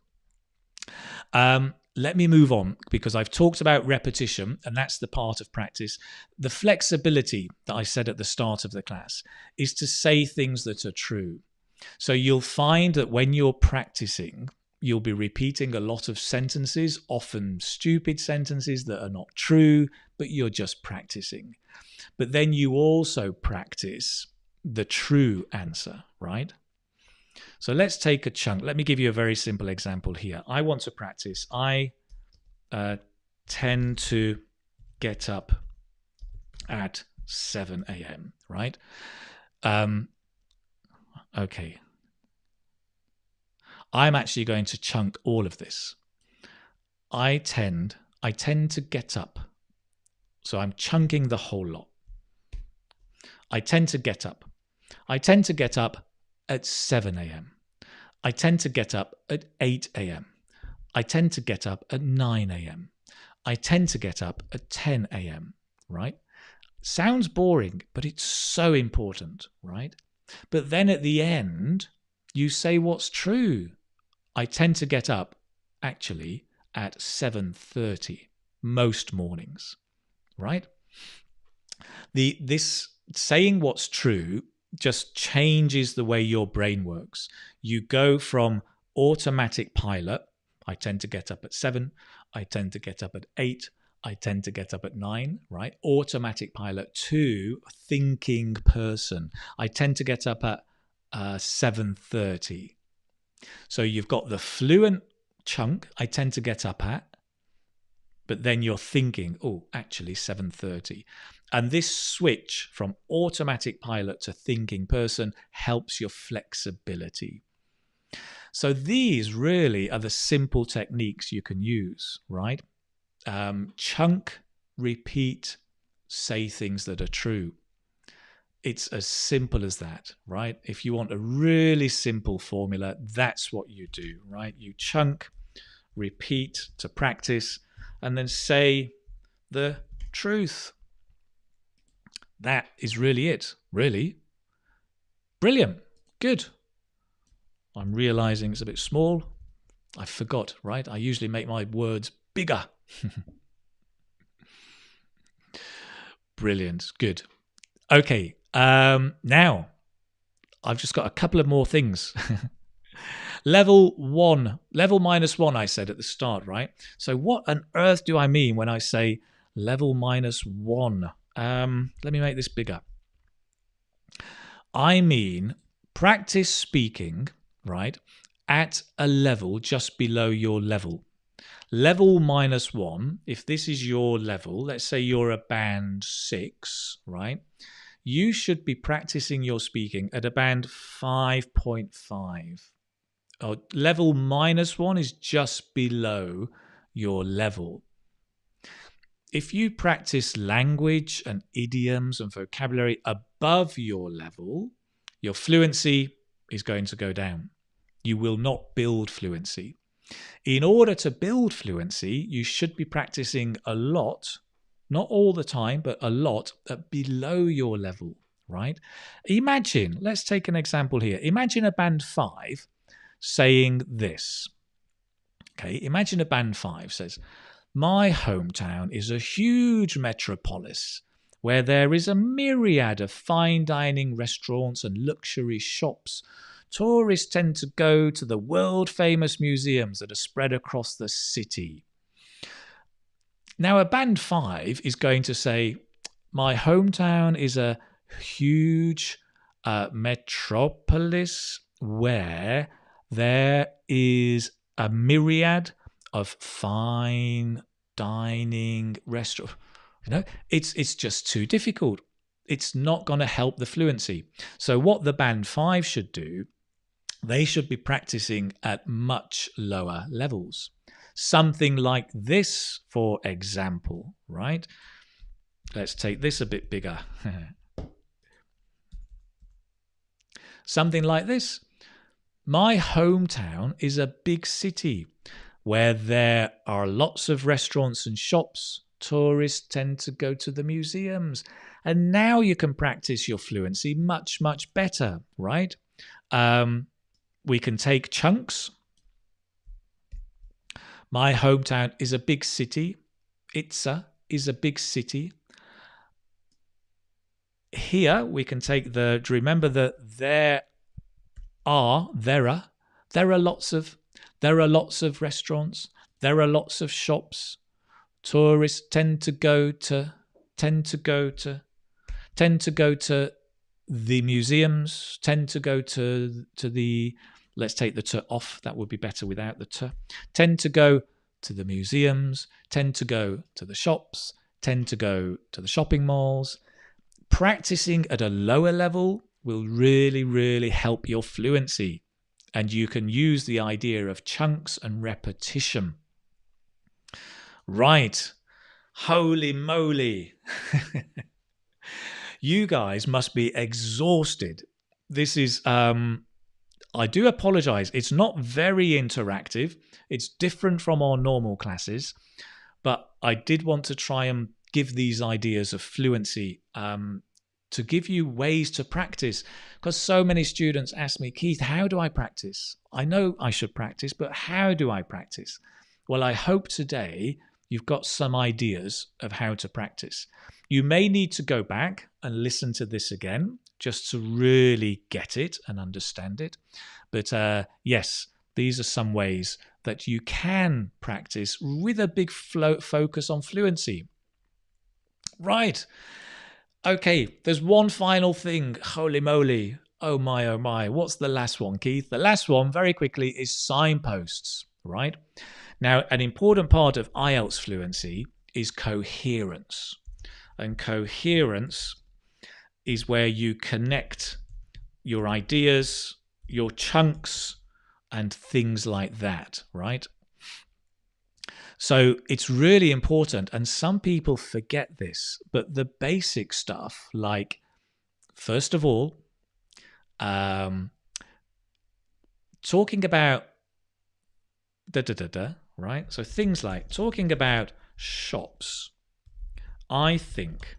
Let me move on, because I've talked about repetition, and that's the part of practice. The flexibility that I said at the start of the class is to say things that are true. So you'll find that when you're practicing, you'll be repeating a lot of sentences, often stupid sentences that are not true, but you're just practicing. But then you also practice the true answer, right? So let's take a chunk. Let me give you a very simple example here. I want to practice. I tend to get up at 7 a.m., right? Okay. I'm actually going to chunk all of this. I tend to get up. So I'm chunking the whole lot. I tend to get up. I tend to get up at 7 a.m. I tend to get up at 8 a.m. I tend to get up at 9 a.m. I tend to get up at 10 a.m., right? Sounds boring, but it's so important, right? But then at the end, you say what's true. I tend to get up, actually, at 7:30 most mornings, right? This saying what's true just changes the way your brain works. You go from automatic pilot, I tend to get up at 7, I tend to get up at 8, I tend to get up at 9, right? Automatic pilot, to thinking person. I tend to get up at 7:30. So you've got the fluent chunk, I tend to get up at, but then you're thinking, oh, actually 7:30. And this switch from automatic pilot to thinking person helps your flexibility. So these really are the simple techniques you can use, right? Chunk, repeat, say things that are true. It's as simple as that, right? If you want a really simple formula, that's what you do, right? You chunk, repeat to practice, and then say the truth. That is really it. Really. Brilliant. Good. I'm realizing it's a bit small. I forgot, right? I usually make my words bigger. Brilliant. Good. Okay. Now, I've just got a couple of more things. Level -1, I said at the start, right? So what on earth do I mean when I say level -1? Let me make this bigger. I mean practice speaking, right, at a level just below your level. Level -1, if this is your level, let's say you're a band 6, right? You should be practicing your speaking at a band 5.5. Level -1 is just below your level. If you practice language and idioms and vocabulary above your level, your fluency is going to go down. You will not build fluency. In order to build fluency, you should be practicing a lot, not all the time, but a lot at below your level, right? Imagine, let's take an example here. Imagine a band 5 saying this. Okay, imagine a band 5 says, "My hometown is a huge metropolis where there is a myriad of fine dining restaurants and luxury shops. Tourists tend to go to the world-famous museums that are spread across the city." Now, a band 5 is going to say, "My hometown is a huge metropolis where there is a myriad of fine dining restaurants." You know, it's just too difficult. It's not going to help the fluency. So what the band 5 should do, they should be practicing at much lower levels. Something like this, for example, right? Let's take this a bit bigger. Something like this. "My hometown is a big city where there are lots of restaurants and shops. Tourists tend to go to the museums." And now you can practice your fluency much, much better, right? We can take chunks. My hometown is a big city. Itza is a big city. Here we can take do you remember that there are lots of restaurants, there are lots of shops. Tourists tend to go to the museums, tend to go to the, let's take the t off, that would be better without the t. Tend to go to the museums, tend to go to the shops, tend to go to the shopping malls. Practicing at a lower level will really, really help your fluency. And you can use the idea of chunks and repetition. Right. Holy moly. You guys must be exhausted. This is, I do apologize. It's not very interactive. It's different from our normal classes. But I did want to try and give these ideas of fluency to give you ways to practice. Because so many students ask me, "Keith, how do I practice? I know I should practice, but how do I practice?" Well, I hope today you've got some ideas of how to practice. You may need to go back and listen to this again just to really get it and understand it. But yes, these are some ways that you can practice with a big focus on fluency. Right. Okay, there's one final thing. Holy moly. Oh my, oh my. What's the last one, Keith? The last one, very quickly, is signposts, right? Now, an important part of IELTS fluency is coherence. And coherence is where you connect your ideas, your chunks, and things like that, right? So it's really important, and some people forget this, but the basic stuff, like, first of all, talking about right? So things like talking about shops. I think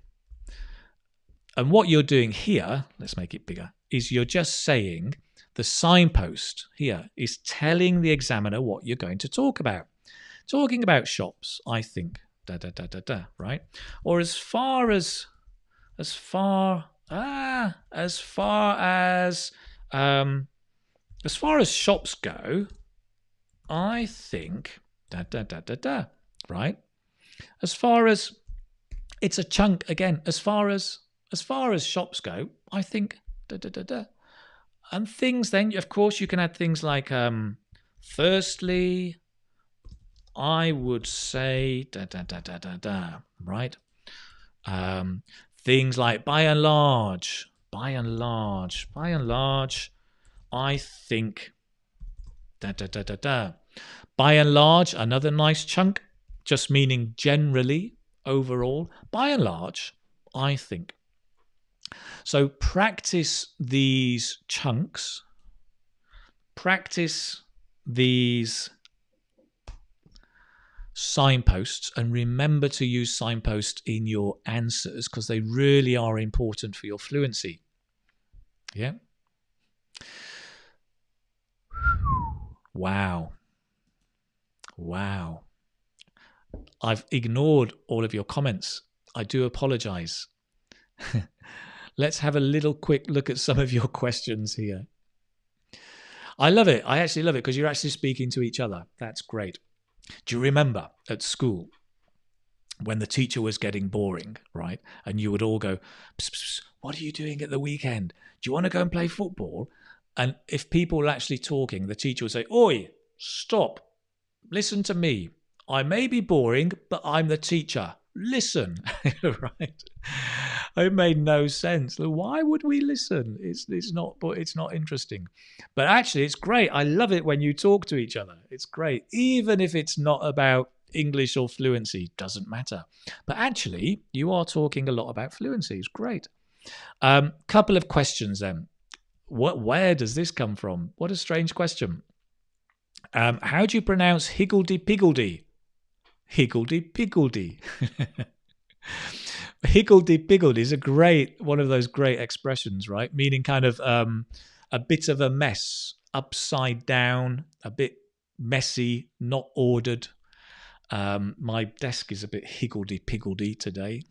And what you're doing here, let's make it bigger, is you're just saying the signpost here is telling the examiner what you're going to talk about. Talking about shops, I think, da da da da da, right? Or as far as shops go, I think da da da da da, right? As far as it's a chunk again. As far as shops go, I think da da da da. And things then, of course, you can add things like firstly, I would say da da da da da da, right? Things like by and large, I think da da da da da. By and large, another nice chunk, just meaning generally, overall. By and large, I think. So practice these chunks, practice these signposts, and remember to use signposts in your answers because they really are important for your fluency. Yeah. Wow. I've ignored all of your comments. I do apologize. Let's have a little quick look at some of your questions here. I love it. I actually love it because you're actually speaking to each other. That's great. Do you remember at school when the teacher was getting boring, right? And you would all go, pss, pss, what are you doing at the weekend? Do you want to go and play football? And if people were actually talking, the teacher would say, oi, stop. Listen to me. I may be boring, but I'm the teacher. Listen, right? It made no sense. Why would we listen? It's not interesting. But actually, it's great. I love it when you talk to each other. It's great, even if it's not about English or fluency. Doesn't matter. But actually, you are talking a lot about fluency. It's great. Couple of questions then. Where does this come from? What a strange question. How do you pronounce higgledy-piggledy? Higgledy-piggledy. Higgledy-piggledy is one of those great expressions, right? Meaning kind of a bit of a mess, upside down, a bit messy, not ordered. My desk is a bit higgledy-piggledy today.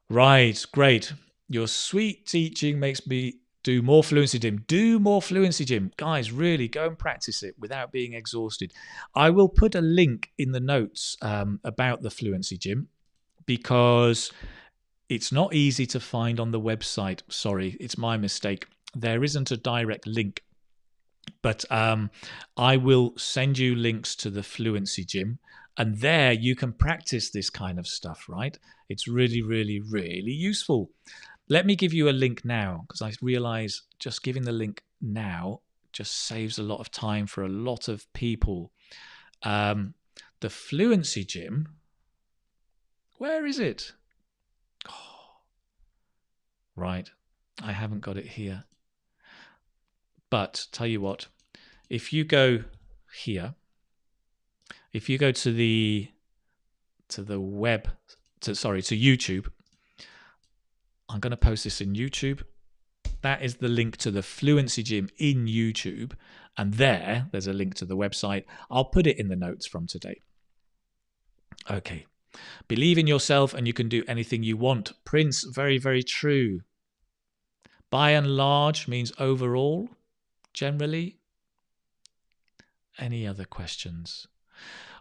Right, great. Your sweet teaching makes me do more Fluency Gym. Do more Fluency Gym. Guys, really go and practice it without being exhausted. I will put a link in the notes about the Fluency Gym because it's not easy to find on the website. Sorry, it's my mistake. There isn't a direct link. But I will send you links to the Fluency Gym. And there you can practice this kind of stuff, right? It's really, really, really useful. Let me give you a link now because I realize just giving the link now just saves a lot of time for a lot of people. The Fluency Gym, where is it? Oh, right, I haven't got it here. But tell you what, if you go here, if you go to the web, to YouTube, I'm going to post this in YouTube. That is the link to the Fluency Gym in YouTube. And there's a link to the website. I'll put it in the notes from today. Okay. Believe in yourself and you can do anything you want. Prince, very, very true. By and large means overall, generally. Any other questions?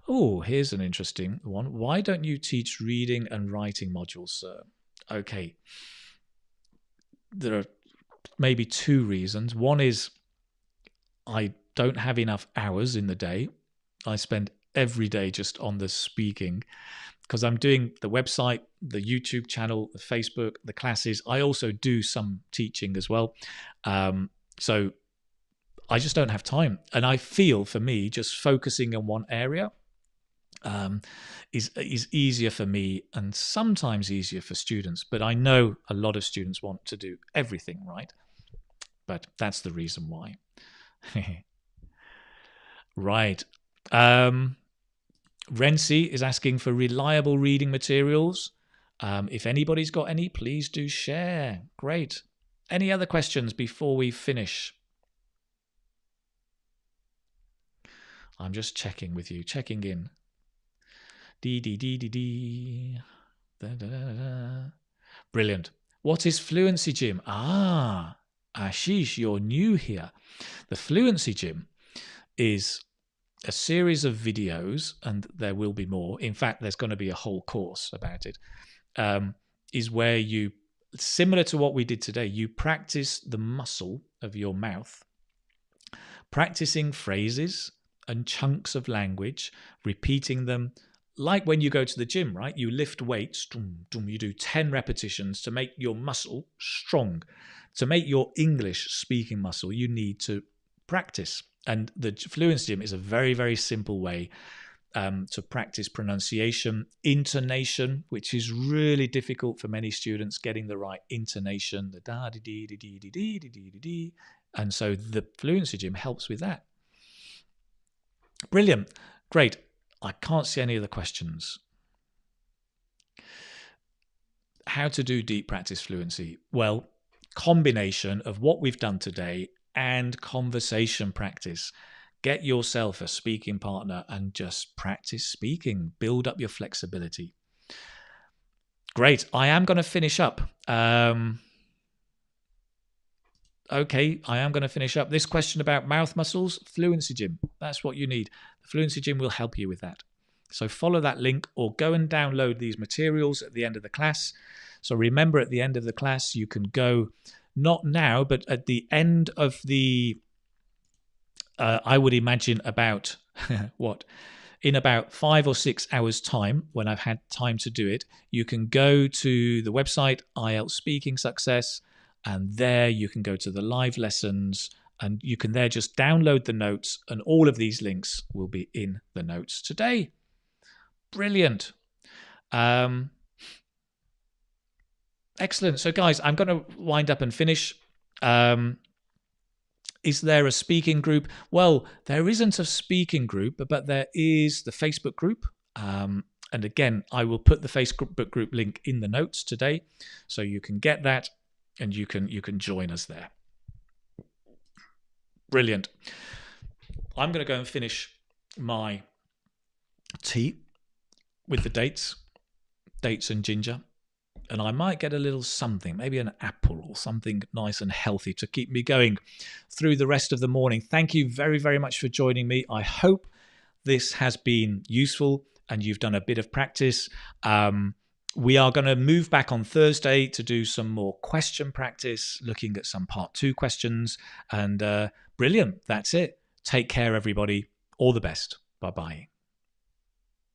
Oh, here's an interesting one. Why don't you teach reading and writing modules, sir? Okay. There are maybe two reasons. One is I don't have enough hours in the day. I spend every day just on the speaking because I'm doing the website, the YouTube channel, the Facebook, the classes. I also do some teaching as well. So I just don't have time. And I feel for me, just focusing on one area is easier for me and sometimes easier for students. But I know a lot of students want to do everything, right? But that's the reason why. Right. Renzi is asking for reliable reading materials. If anybody's got any, please do share. Great. Any other questions before we finish? I'm just checking with you, checking in. Da, da, da, da. Brilliant. What is Fluency Gym? Ashish, you're new here. The Fluency Gym is a series of videos, and there will be more. In fact, there's going to be a whole course about it. Is where you, similar to what we did today, you practice the muscle of your mouth, practicing phrases and chunks of language, repeating them like when you go to the gym, right? You lift weights, you do 10 repetitions to make your muscle strong. To make your English speaking muscle, you need to practice. And the Fluency Gym is a very, very simple way to practice pronunciation, intonation, which is really difficult for many students, getting the right intonation, the da-dee-dee-dee-dee-dee-dee-dee-dee. And so the Fluency Gym helps with that. Brilliant. Great. I can't see any other questions. How to do deep practice fluency? Well, combination of what we've done today and conversation practice. Get yourself a speaking partner and just practice speaking. Build up your flexibility. Great. I am going to finish up. Okay, I am going to finish up. This question about mouth muscles, Fluency Gym. That's what you need. The Fluency Gym will help you with that. So follow that link or go and download these materials at the end of the class. So remember, at the end of the class, you can go, not now, but at the end of the, I would imagine about, in about 5 or 6 hours time, when I've had time to do it, you can go to the website, IELTS Speaking Success, and there you can go to the live lessons, and you can there just download the notes, and all of these links will be in the notes today. Brilliant. Excellent. So guys, I'm going to wind up and finish. Is there a speaking group? Well, there isn't a speaking group, but there is the Facebook group. And again, I will put the Facebook group link in the notes today, so you can get that. And you can join us there. Brilliant. I'm going to go and finish my tea with the dates and ginger. And I might get a little something, maybe an apple or something nice and healthy to keep me going through the rest of the morning. Thank you very, very much for joining me. I hope this has been useful and you've done a bit of practice. We are going to move back on Thursday to do some more question practice, looking at some part 2 questions. And brilliant. That's it. Take care, everybody. All the best. Bye-bye.